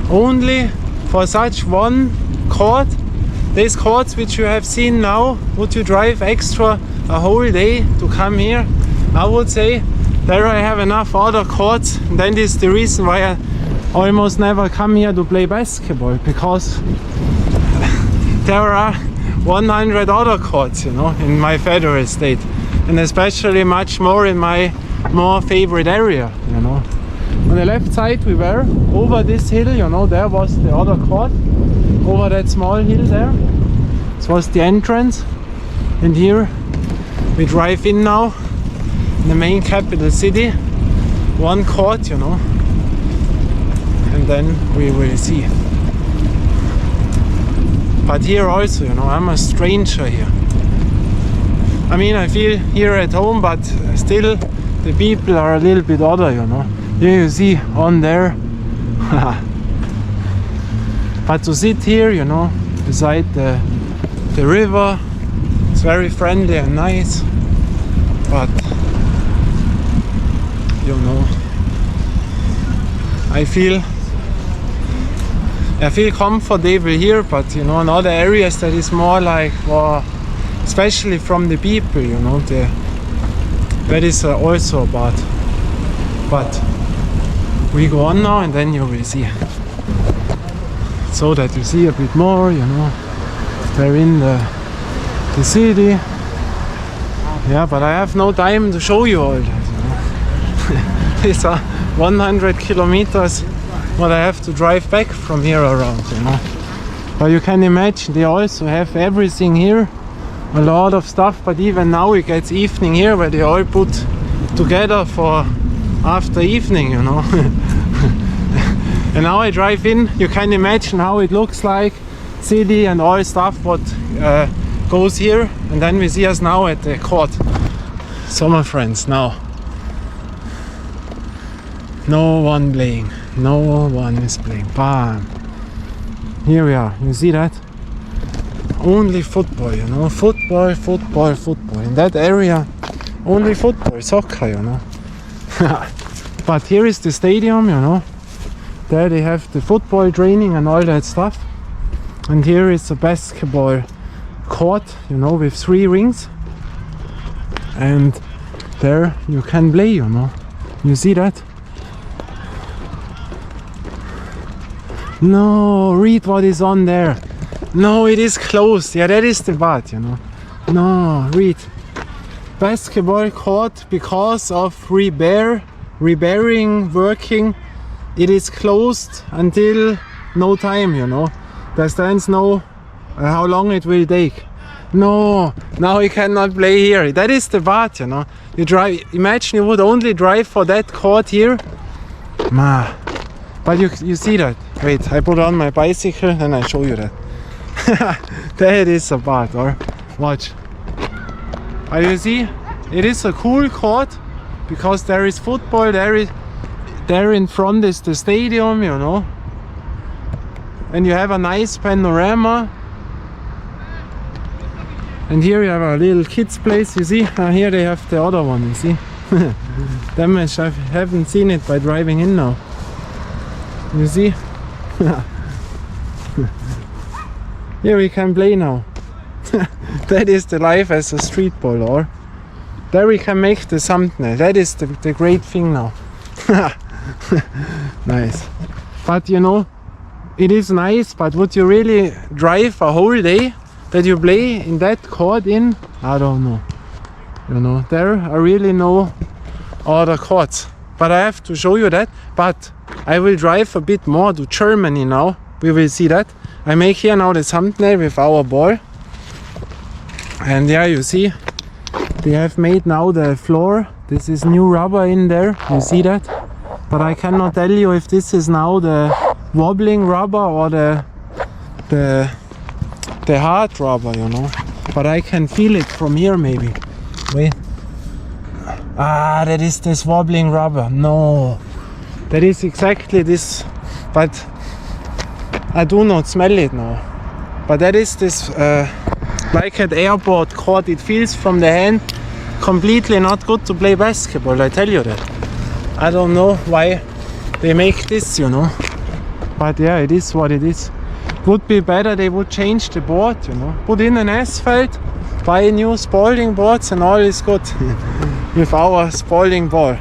only for such one court? These courts which you have seen now, would you drive extra a whole day to come here? I would say there I have enough other courts. And then this is the reason why I almost never come here to play basketball, because there are 100 other courts, you know, in my federal state, and especially much more in my more favorite area, you know. On the left side we were over this hill, you know, there was the other court, over that small hill there. This was the entrance. And here we drive in now in the main capital city, one court, you know, and then we will see. But here also, you know, I'm a stranger here. I mean, I feel here at home, but still the people are a little bit other, you know. Here you see on there. But to sit here, you know, beside the river, it's very friendly and nice. But you know, I feel comfortable here, but you know, in other areas that is more like, well, especially from the people, you know, that is also bad. But we go on now and then you will see. So that you see a bit more, you know, they're in the city. Yeah, but I have no time to show you all that, you know. These are 100 kilometers what I have to drive back from here around, you know. But you can imagine they also have everything here, a lot of stuff, but even now it gets evening here where they all put together for after evening, you know. And now I drive in, you can imagine how it looks like, city and all stuff what goes here. And then we see us now at the court. So my friends, now no one playing, no one is playing. Bam! Here we are, you see that? Only football, you know, football, football, football. In that area, only football, soccer, you know. But here is the stadium, you know. There they have the football training and all that stuff. And here is a basketball court, you know, with 3 rings. And there you can play, you know. You see that? No, read what is on there. No, it is closed. Yeah, that is the bad, you know. No, read. Basketball court because of repairing, working. It is closed until no time, you know. There stands no how long it will take. No, now you cannot play here. That is the bad, you know. You drive. Imagine you would only drive for that court here. Ma. But you see that. Wait, I put on my bicycle and I show you that. That is a bad, or watch. But you see, it is a cool court because there is football. There in front is the stadium, you know. And you have a nice panorama. And here you have a little kids place, you see. Here they have the other one, you see. Damage, I haven't seen it by driving in now. You see? Here we can play now. That is the life as a street baller. There we can make the thumbnail. That is the great thing now. Nice. But you know, it is nice, but would you really drive a whole day that you play in that court in? I don't know. You know, there are really no other courts. But I have to show you that. But I will drive a bit more to Germany now. We will see that. I make here now the thumbnail with our ball. And yeah, you see, they have made now the floor. This is new rubber in there. You see that? But I cannot tell you if this is now the wobbling rubber or the hard rubber, you know. But I can feel it from here maybe. Wait. Ah, that is this wobbling rubber. No. That is exactly this. But I do not smell it now. But that is this, like at airport court, it feels from the hand completely not good to play basketball, I tell you that. I don't know why they make this, you know. But yeah, it is what it is. Would be better they would change the board, you know. Put in an asphalt, buy new Spalding boards and all is good. With our Spalding ball.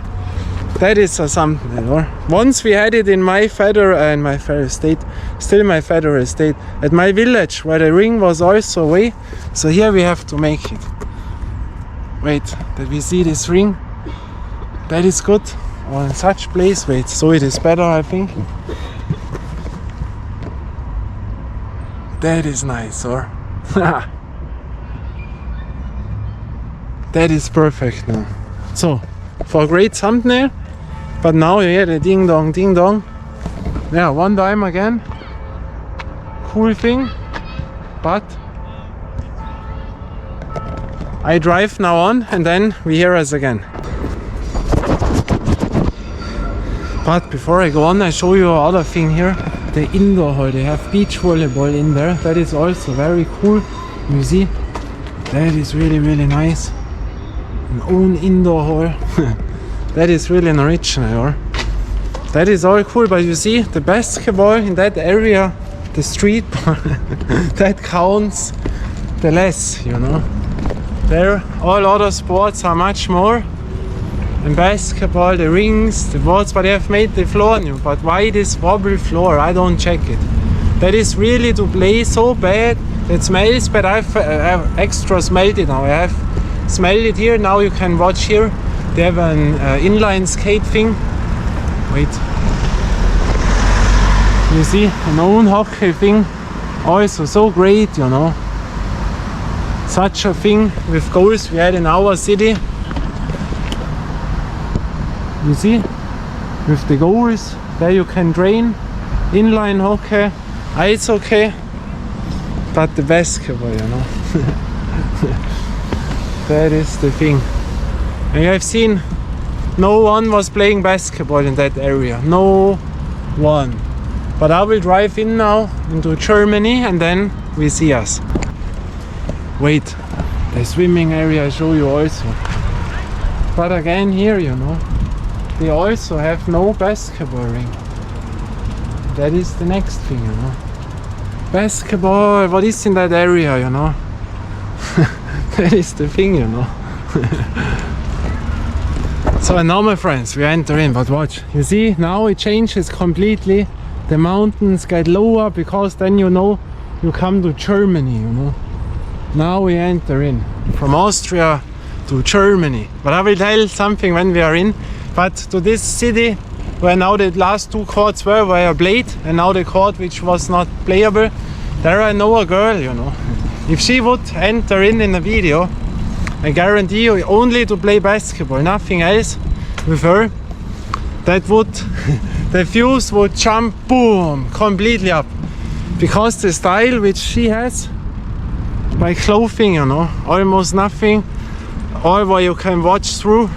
That is something, you know. Once we had it in my federal state, still my federal state, at my village where the ring was also away. So here we have to make it. Wait, that we see this ring. That is good. Or in such place, wait, so it is better, I think. That is nice, or? That is perfect now. So, for a great thumbnail. But now you hear the ding dong, ding dong. Yeah, one time again. Cool thing. But I drive now on and then we hear us again. But before I go on, I show you another thing here. The indoor hall. They have beach volleyball in there. That is also very cool. You see? That is really, really nice. An own indoor hall. That is really an original. That is all cool, but you see, the basketball in that area, the street ball, that counts the less, you know. There, all other sports are much more. In basketball, the rings, the boards, but they have made the floor new. But why this wobble floor? I don't check it. That is really to play so bad. It smells bad. I have extra smelled it now. I have smelled it here. Now you can watch here. They have an inline skate thing. Wait. You see, an own hockey thing. Also so great, you know. Such a thing with goals we had in our city. You see, with the goals, there you can train. Inline hockey, ice hockey, but the basketball, you know. That is the thing. And I've seen no one was playing basketball in that area. No one. But I will drive in now into Germany and then we see us. Wait, the swimming area I show you also. But again here, you know, they also have no basketball ring. That is the next thing, you know. Basketball, what is in that area, you know? That is the thing, you know. So now, my friends, we enter in, but watch. You see, now it changes completely. The mountains get lower because then, you know, you come to Germany, you know. Now we enter in from Austria to Germany. But I will tell something when we are in. But to this city where now the last two courts were where I played, and now the court which was not playable, there I know a girl, you know. If she would enter in a video, I guarantee you only to play basketball, nothing else with her, that would, the views would jump, boom, completely up. Because the style which she has, by clothing, you know, almost nothing, all what you can watch through,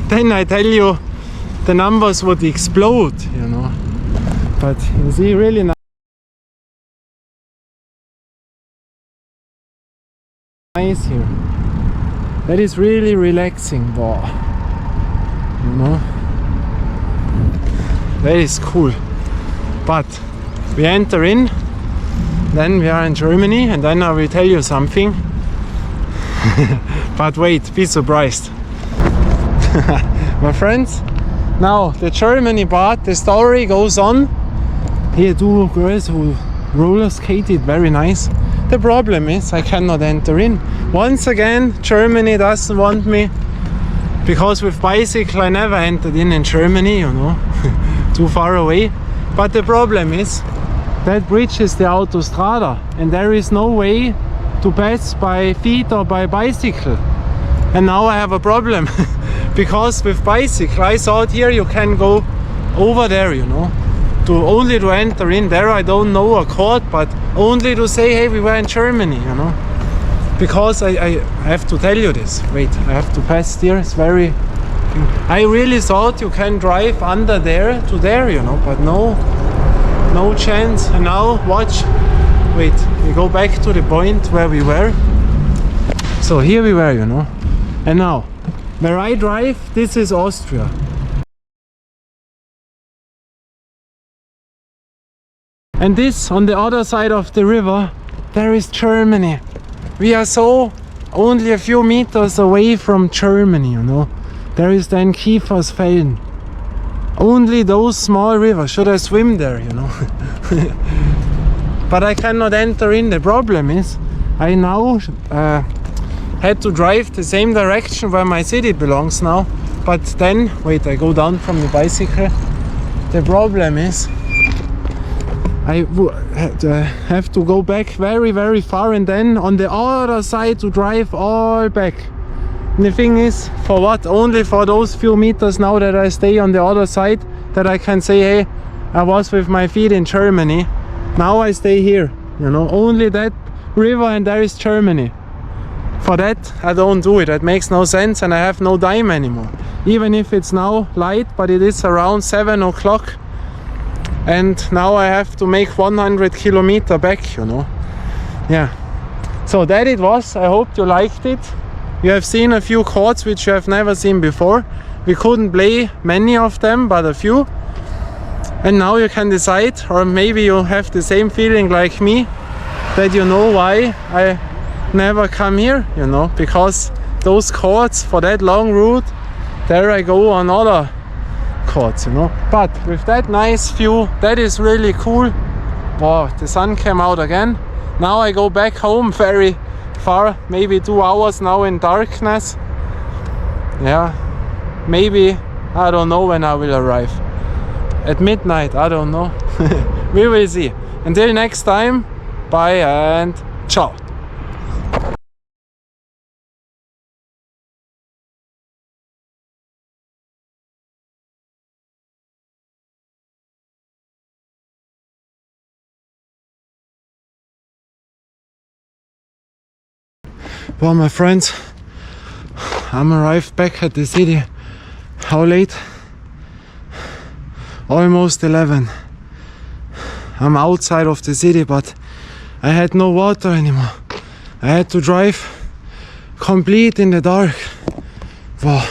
then I tell you, the numbers would explode, you know. But you see, really nice here. That is really relaxing, boy. You know, that is cool. But we enter in, then we are in Germany, and then I will tell you something. But wait, be surprised. My friends, now the Germany part, the story goes on. Here two girls who roller skated very nice. The problem is I cannot enter in. Once again, Germany doesn't want me, because with bicycle I never entered in Germany, you know, too far away. But the problem is that bridge is the Autostrada and there is no way to pass by feet or by bicycle. And now I have a problem because with bicycle I thought here you can go over there, you know, only to enter in there. I don't know a court, but only to say, hey, we were in Germany, you know. Because I have to tell you this. Wait, I have to pass there. It's very... I really thought you can drive under there to there, you know, but no chance. And now watch. Wait, we go back to the point where we were. So here we were, you know. And now, where I drive, this is Austria. And this, on the other side of the river, there is Germany. We are so only a few meters away from Germany, you know. There is then Kiefersfelden. Only those small rivers. Should I swim there, you know? But I cannot enter in. The problem is, I now had to drive the same direction where my city belongs now. But then, wait, I go down from the bicycle. The problem is, I have to go back very, very far and then on the other side to drive all back. And the thing is, for what? Only for those few meters now that I stay on the other side, that I can say, hey, I was with my feet in Germany. Now I stay here, you know, only that river and there is Germany. For that, I don't do it. That makes no sense, and I have no time anymore. Even if it's now light, but it is around 7 o'clock. And now I have to make 100 kilometers back, you know. Yeah. So that it was. I hope you liked it. You have seen a few chords which you have never seen before. We couldn't play many of them, but a few. And now you can decide, or maybe you have the same feeling like me, that you know why I never come here, you know, because those chords for that long route, there I go on other chords, you know. But with that nice view, that is really cool. Wow, the sun came out again. Now I go back home very far, maybe 2 hours now in darkness. Yeah, maybe, I don't know when I will arrive. At midnight, I don't know. We will see. Until next time, bye and ciao. Well, my friends, I'm arrived back at the city. How late? Almost 11. I'm outside of the city, but I had no water anymore. I had to drive complete in the dark. Wow.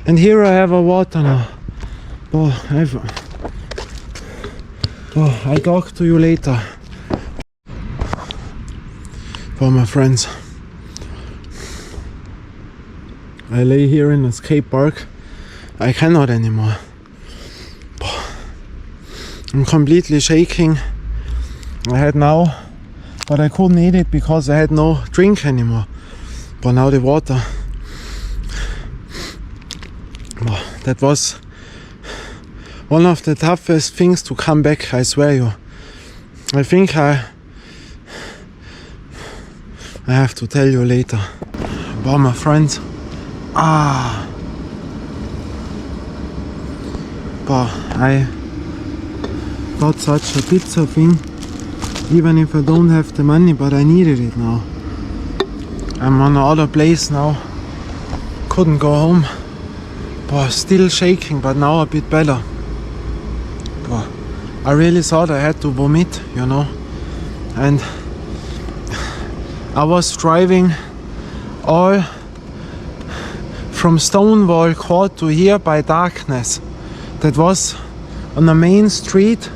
And here I have a water now. Oh, I'll talk to you later. Well, my friends, I lay here in a skate park. I cannot anymore. I'm completely shaking. I had now, but I couldn't eat it because I had no drink anymore. But now the water. That was one of the toughest things to come back, I swear you. I think I have to tell you later. But my friends, but I got such a pizza thing, even if I don't have the money, but I needed it now. I'm on another place now, couldn't go home, but still shaking, but now a bit better. But I really thought I had to vomit, you know, and I was driving all from Stonewall Court to here by darkness. That was on a main street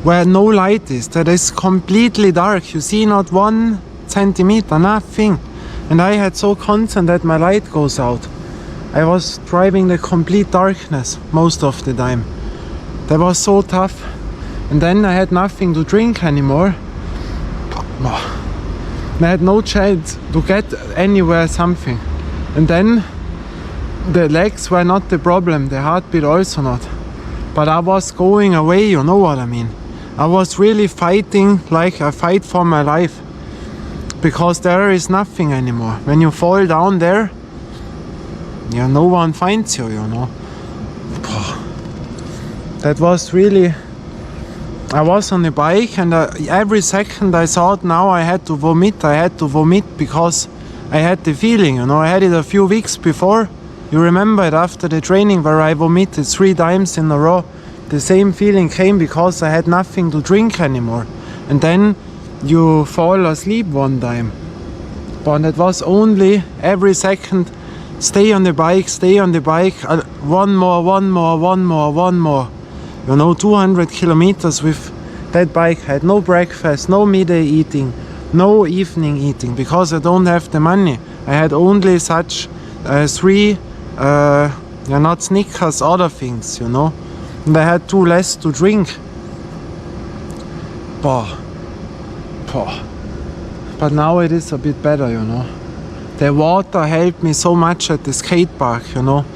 where no light is, that is completely dark. You see not 1 centimeter, nothing. And I had so concerned that my light goes out. I was driving the complete darkness most of the time. That was so tough. And then I had nothing to drink anymore. I had no chance to get anywhere something. And then the legs were not the problem, the heartbeat also not. But I was going away, you know what I mean. I was really fighting like I fight for my life. Because there is nothing anymore. When you fall down there, yeah, no one finds you, you know. That was really... I was on the bike and every second I thought now I had to vomit. I had to vomit because I had the feeling, you know. I had it a few weeks before. You remember it after the training where I vomited 3 times in a row. The same feeling came because I had nothing to drink anymore. And then you fall asleep one time. But it was only every second, stay on the bike, one more. You know, 200 kilometers with that bike. I had no breakfast, no midday eating, no evening eating, because I don't have the money. I had only such 3, not Snickers, other things, you know. And I had 2 less to drink. But now it is a bit better, you know. The water helped me so much at the skate park, you know.